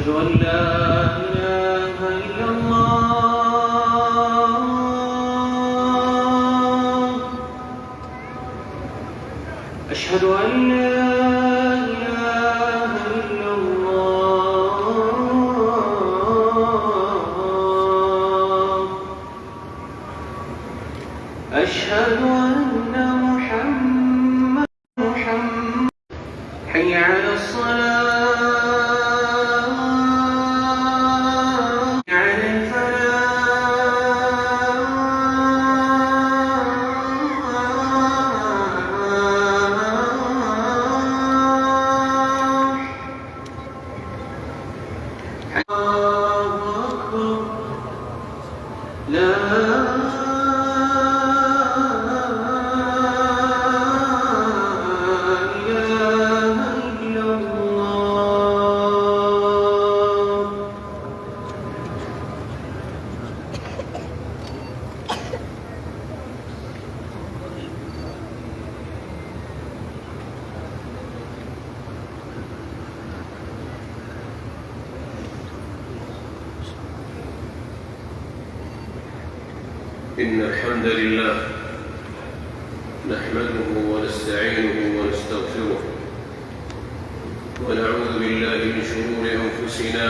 أشهد أن لا إله إلا الله. أشهد أن لا إله إلا الله. أشهد أن محمد حي على الصلاة على الفلاح. الله أكبر. لا إن الحمد لله نحمده ونستعينه ونستغفره ونعوذ بالله من شرور أنفسنا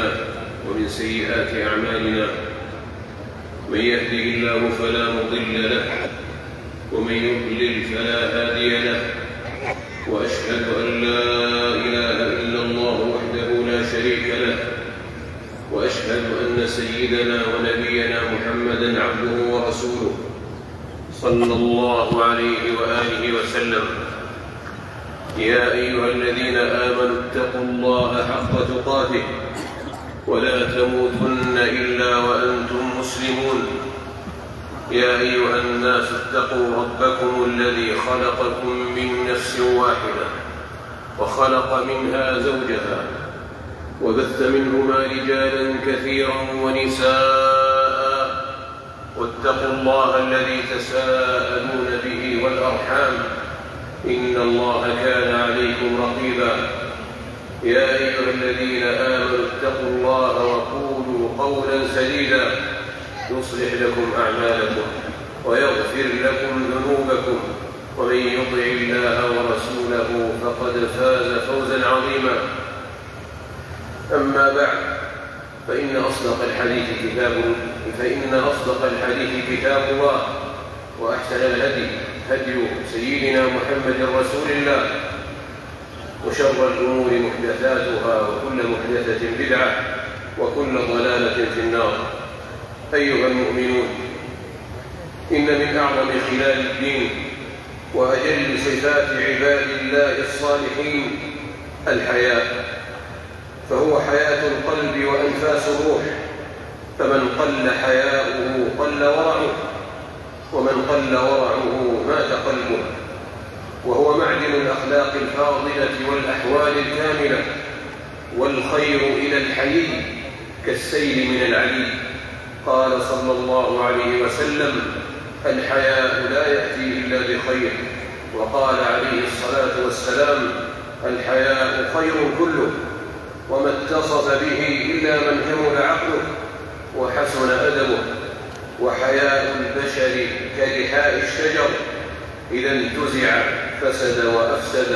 ومن سيئات أعمالنا. من يهده الله فلا مضل له ومن يضلل فلا هادي له، وأشهد أن لا إله إلا الله وحده لا شريك له، وأشهد أن سيدنا ونبينا محمدًا عبده ورسوله صلى الله عليه وآله وسلم. يا أيها الذين آمنوا اتقوا الله حق تقاته ولا تموتن إلا وأنتم مسلمون. يا أيها الناس اتقوا ربكم الذي خلقكم من نفس واحدة وخلق منها زوجها وبث منهما رجالا كثيرا ونساء، واتقوا الله الذي تساءلون به والأرحام إن الله كان عليكم رقيبا. يا أيها الذين آمنوا اتقوا الله وقولوا قولا سديدا يصلح لكم أعمالكم ويغفر لكم ذنوبكم، ومن يطع الله ورسوله فقد فاز فوزا عظيما. أما بعد، فإن أصدق الحديث كتاب الله، وأحسن الهدي هدي سيدنا محمد رسول الله، وشر الأمور محدثاتها وكل محدثة بدعة وكل ضلالة في النار. أيها المؤمنون، إن من أعظم خلال الدين وأجل صفات عباد الله الصالحين الحياء، فهو حياة القلب وأنفاس الروح، فمن قل حياؤه قل ورعه، ومن قل ورعه مات قلبه. وهو معدن الأخلاق الفاضلة والأحوال الكاملة، والخير إلى الحلي كالسيل من العلي. قال صلى الله عليه وسلم: الحياء لا يأتي إلا بخير. وقال عليه الصلاة والسلام: الحياء خير كله، وما اتصف به إلا من كمل عقله وحسن أدبه. وحياء البشر كلحاء الشجر، إذا انتزع فسد وأفسد،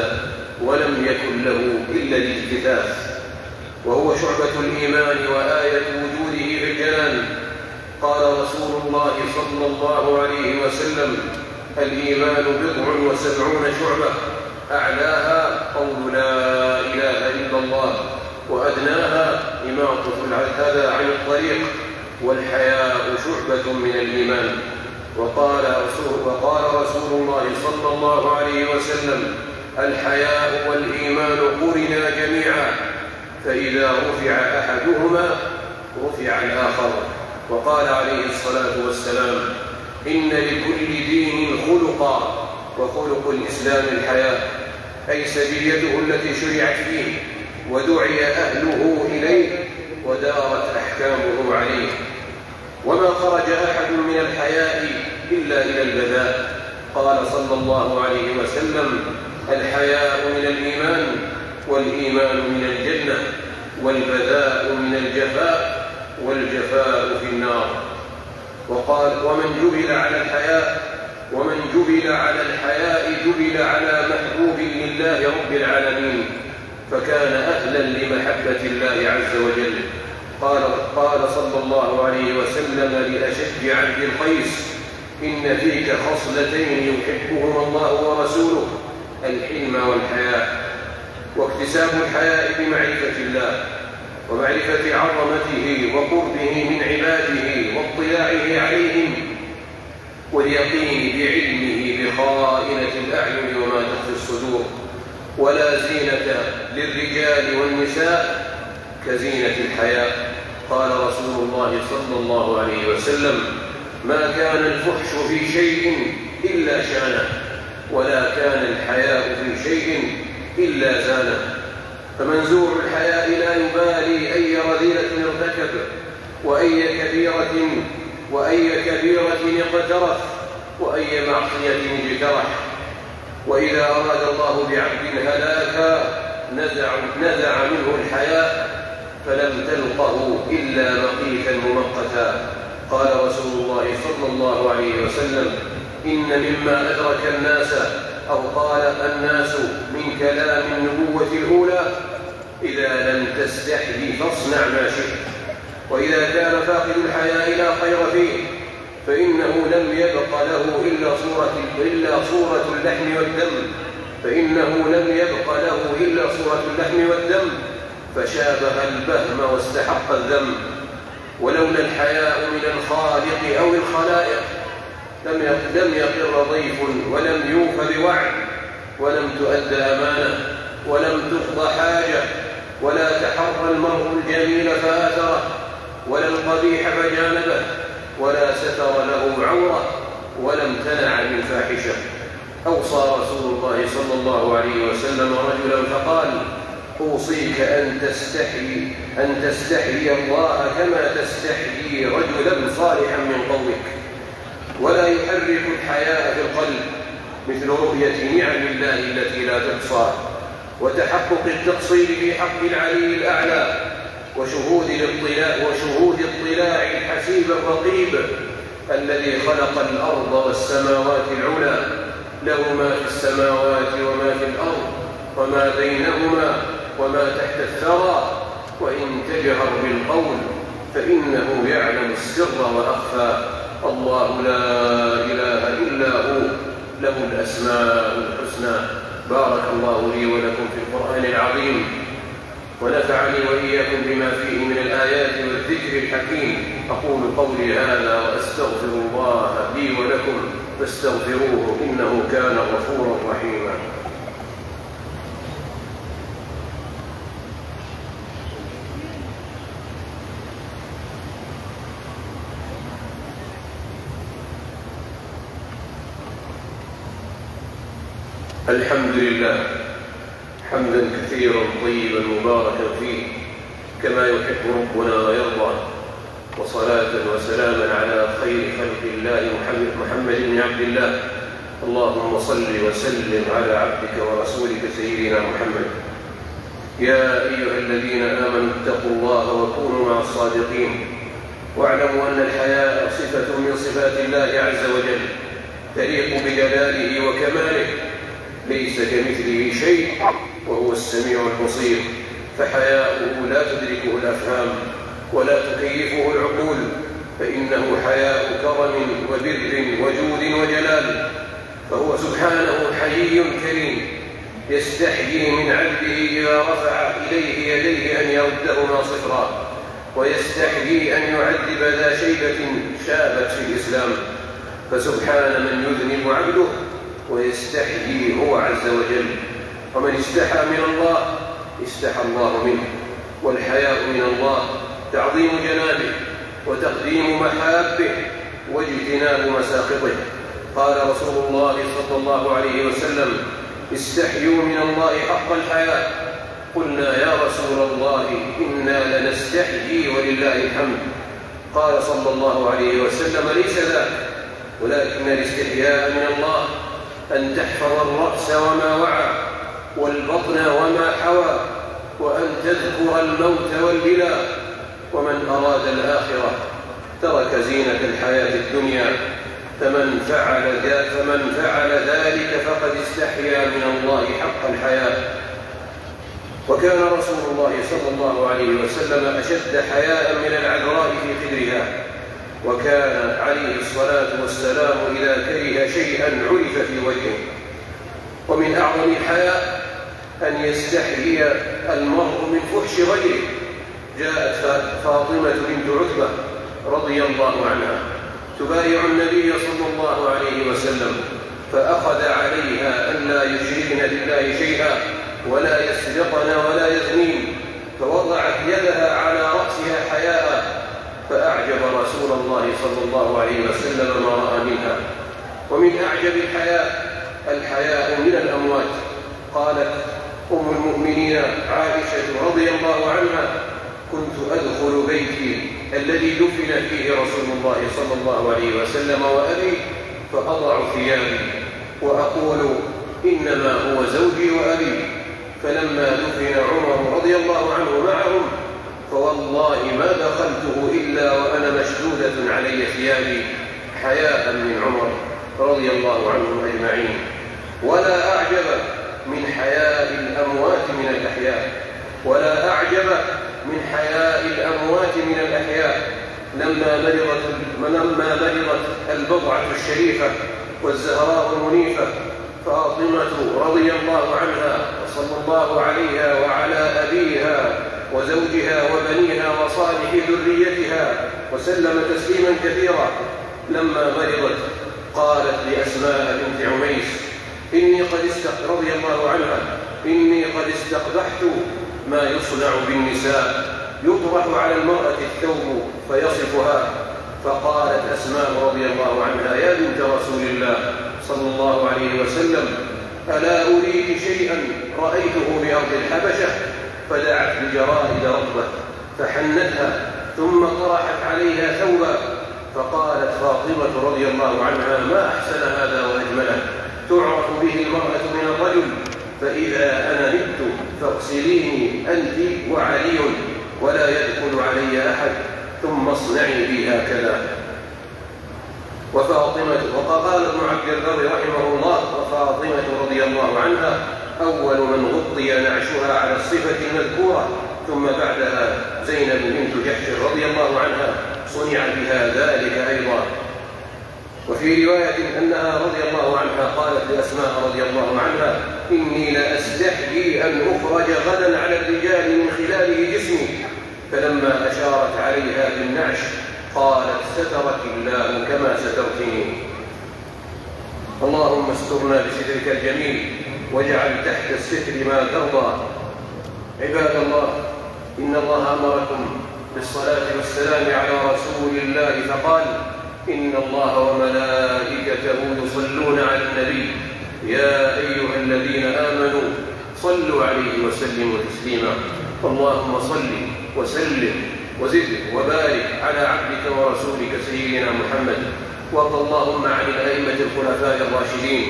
ولم يكن له إلا الاجتثاث. وهو شعبة الإيمان وآية وجوده في الجنان. قال رسول الله صلى الله عليه وسلم: الإيمان 70 شعبة، أعلاها قول لا إله إلا الله، وأدناها إماطة الأذى عن الطريق، والحياء شعبة من الإيمان. وقال رسول الله صلى الله عليه وسلم: الحياء والإيمان قرنا جميعا، فإذا رفع أحدهما رفع الآخر. وقال عليه الصلاة والسلام: إن لكل دين خلقا، وخلق الإسلام الحياء، أي سجيته التي شرعت فيه ودعي أهله إليه ودارت أحكامه عليه. وما خرج أحد من الحياء إلا إلى البذاء. قال صلى الله عليه وسلم: الحياء من الإيمان، والإيمان من الجنة. والبذاء من الجفاء، والجفاء في النار. وقال: ومن جبل على الحياء جبل على محبوب لله رب العالمين، فكان أهلا لمحبة الله عز وجل. قال صلى الله عليه وسلم لأشج عبد القيس: إن فيك خصلتين يحبهما الله ورسوله، الحلم والحياء. واكتساب الحياء بمعرفة الله ومعرفة عظمته وقربه من عباده واطلاعه عليهم، واليقين بعلمه بخائنة الأعين وما تخفي الصدور. ولا زينة للرجال والنساء كزينة الحياء. قال رسول الله صلى الله عليه وسلم: ما كان الفحش في شيء إلا شانه، ولا كان الحياء في شيء إلا زانه. فمنزوع الحياء لا يبالي أي رذيلة ارتكب وأي كبيرة اقترف وأي معصية اجترح. وإذا أراد الله بعبد هلاكا نزع منه الحياء، فلم تلقه إلا مقيتا ممقتا. قال رسول الله صلى الله عليه وسلم: إن مما أدرك الناس، أو قال الناس، من كلام النبوة الأولى: إذا لم تستحي فاصنع ما شئت. وإذا كان فاقد الحياء لا خير فيه، فإنه لم يبق له إلا صورة اللحم والدم، فشابه البهم واستحق الذم. ولولا الحياء من الخالق أو الخلائق لم يقر ضيف، ولم يوف بوعد، ولم تؤد أمانة، ولم تقضى حاجة، ولا تحرى المرء الجميل فآثره، ولا القبيح فجانبه، ولا ستر له عورة، ولم تنع من فاحشة. أوصى رسول الله صلى الله عليه وسلم رجلا فقال: أوصيك أن تستحيي الله كما تستحيي رجلا صالحا من قومك. ولا يحرك الحياء في القلب مثل رؤية نعم الله التي لا تحصى، وتحقق التقصير في حق العلي الأعلى، وشهود اطلاع الحسيب الرقيب الذي خلق الأرض والسماوات العلى، له ما في السماوات وما في الأرض وما بينهما وما تحت الثرى. وإن تجهر بالقول فإنه يعلم السر وأخفى. الله لا إله إلا هو، له الأسماء الحسنى. بارك الله لي ولكم في القرآن العظيم، ونفعني وإياكم بما فيه من الآيات والذكر الحكيم. أقول قولي هذا وأستغفر الله لي ولكم فاستغفروه إنه كان غفورا رحيما. الحمد لله حمدا كثيرا طيبا مباركا فيه كما يحب ربنا ويرضى، وصلاة وسلاما على خير خلق الله محمد بن عبد الله. اللهم صل وسلم على عبدك ورسولك سيدنا محمد. يا أيها الذين آمنوا اتقوا الله وكونوا مع الصادقين، واعلموا أن الحياء صفة من صفات الله عز وجل تليق بجلاله وكماله، ليس كمثله شيء وهو السميع البصير. فحياؤه لا تدركه الأفهام ولا تكيفه العقول، فإنه حياء كرم وبر وجود وجلال. فهو سبحانه حيي كريم، يستحيي من عبده إذا رفع إليه يديه أن يردهما صفرا، ويستحيي أن يعذب ذا شيبة شابت في الإسلام. فسبحان من يذنب عبده ويستحيي هو عز وجل. ومن استحى من الله استحى الله منه. والحياء من الله تعظيم جنابه وتقديم محابه واجتناب مساخطه. قال رسول الله صلى الله عليه وسلم: استحيوا من الله حق الحياء. قلنا يا رسول الله إنا لنستحيي ولله الحمد. قال صلى الله عليه وسلم: ليس ذاك، ولكن الاستحياء من الله أن تحفظ الرأس وما وعى، والبطن وما حوى، وأن تذكر الموت والبلى. ومن أراد الآخرة ترك زينة الحياة الدنيا، فمن فعل ذلك فقد استحيا من الله حق الحياة. وكان رسول الله صلى الله عليه وسلم أشد حياء من العذراء في خدرها، وكان عليه الصلاة والسلام إذا كره شيئا عرف في وجهه. ومن أعظم الحياء أن يستحيي المرء من فحش غيره. جاءت فاطمة بنت عتبة رضي الله عنها تبايع النبي صلى الله عليه وسلم، فأخذ عليها أن لا يشركن بالله شيئا ولا يسرقن ولا يزنين، فوضعت يدها على رأسها حياء، فأعجب رسول الله صلى الله عليه وسلم ما رأى منها. ومن أعجب الحياء من الأموات. قالت أم المؤمنين عائشة رضي الله عنها: كنت أدخل بيتي الذي دفن فيه رسول الله صلى الله عليه وسلم وأبي، فأضع ثيابي وأقول إنما هو زوجي وأبي. فلما دفن عمر رضي الله عنه معهم، فوالله ما دخلته إلا وأنا مشدودة علي ثيابي، حياء من عمر رضي الله عنهم أجمعين. ولا أعجب من حياء الأموات من الأحياء، ولا أعجب من حياء الأموات من الأحياء. لما مرضت البضعة الشريفة والزهراء المنيفة فاطمة رضي الله عنها وصلى الله عليها وعلى أبيها وزوجها وبنيها وصالح ذريتها وسلم تسليما كثيرا، لما مرضت قالت لأسماء بنت عميس: رضي الله عنها: إني قد استقبحت ما يصنع بالنساء، يطرح على المرأة الثوب فيصفها. فقالت أسماء رضي الله عنها: يا بنت رسول الله صلى الله عليه وسلم، ألا أريد شيئا رأيته بأرض الحبشة؟ فدعت بجرائد رطبة فحنتها ثم طرحت عليها ثوبا. فقالت فاطمة رضي الله عنها: ما أحسن هذا وأجمله، تعرف به المرأة من الرجل، فإذا أنا مت فاغسليني أنت وعلي ولا يدخل علي أحد، ثم اصنعي بي هكذا. وقال ابن عبد البر رحمه الله: وفاطمة رضي الله عنها أول من غطي نعشها على الصفة المذكورة، ثم بعدها زينب بنت جحش رضي الله عنها صنع بها ذلك أيضا. وفي رواية أنها رضي الله عنها قالت لأسماء رضي الله عنها: إني لأستحيي أن أخرج غدا على الرجال من خلاله جسمي. فلما أشارت عليها بالنعش قالت: سترك الله كما سترتني. اللهم استرنا بسترك الجميل واجعل تحت الستر ما ترضى. عباد الله، إن الله أمركم بالصلاة والسلام على رسول الله فقال: إن الله وملائكته يصلون على النبي يا أيها الذين آمنوا صلوا عليه وسلموا تسليما. اللهم صل وسلم وزد وبارك على عبدك ورسولك سيدنا محمد. وارض اللهم عن الأئمة الخلفاء الراشدين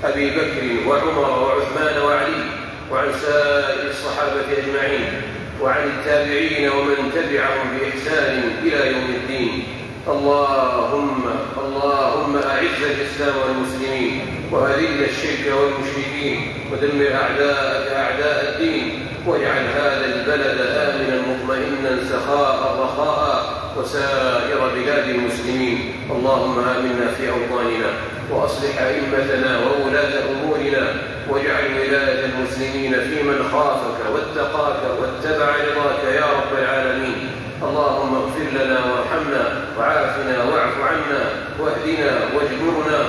أبي بكر وعمر وعثمان وعلي، وعن سائر الصحابة أجمعين، وعن التابعين ومن تبعهم بإحسان إلى يوم الدين. اللهم أعز الإسلام والمسلمين، وأذل الشرك والمشركين، ودمر أعداءك أعداء الدين، واجعل هذا البلد آمنا مطمئنا سخاء رخاء وسائر بلاد المسلمين. اللهم آمنا في أوطاننا، وأصلح أئمتنا وولاة أمورنا، واجعل ولاية المسلمين في من خافك واتقاك واتبع رضاك يا رب العالمين. اللهم اغفر لنا وارحمنا وعافنا واعف عنا واهدنا واجبرنا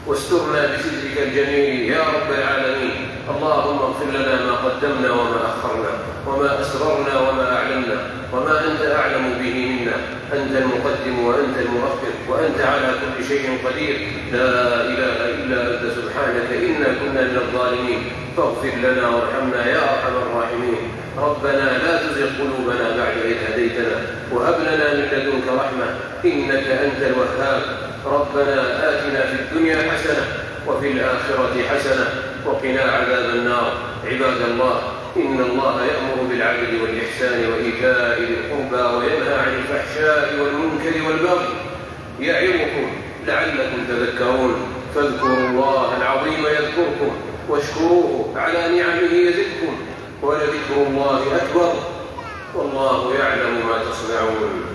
واسترنا بسترك الجميل يا رب العالمين. اللهم اغفر لنا ما قدمنا وما أخرنا وما أسررنا وما أعلنا وما أنت أعلم به منا. أنت المقدم وأنت المؤخر وأنت على كل شيء قدير. لا إله إلا أنت سبحانك إنا كنا من الظالمين. فاغفر لنا وارحمنا يا أرحم الراحمين. ربنا لا تزغ قلوبنا بعد إذ هديتنا وهب لنا من لدنك رحمة إنك أنت الوهاب. ربنا آتنا في الدنيا حسنة وفي الآخرة حسنة وقنا عذاب النار. عباد الله، إن الله يأمر بالعدل والإحسان وإيتاء ذي القربى وينهى عن الفحشاء والمنكر والبغي يعظكم لعلكم تذكرون فاذكروا الله العظيم يذكركم واشكروه على نعمه يزدكم ولذكر الله أكبر والله يعلم ما تصنعون.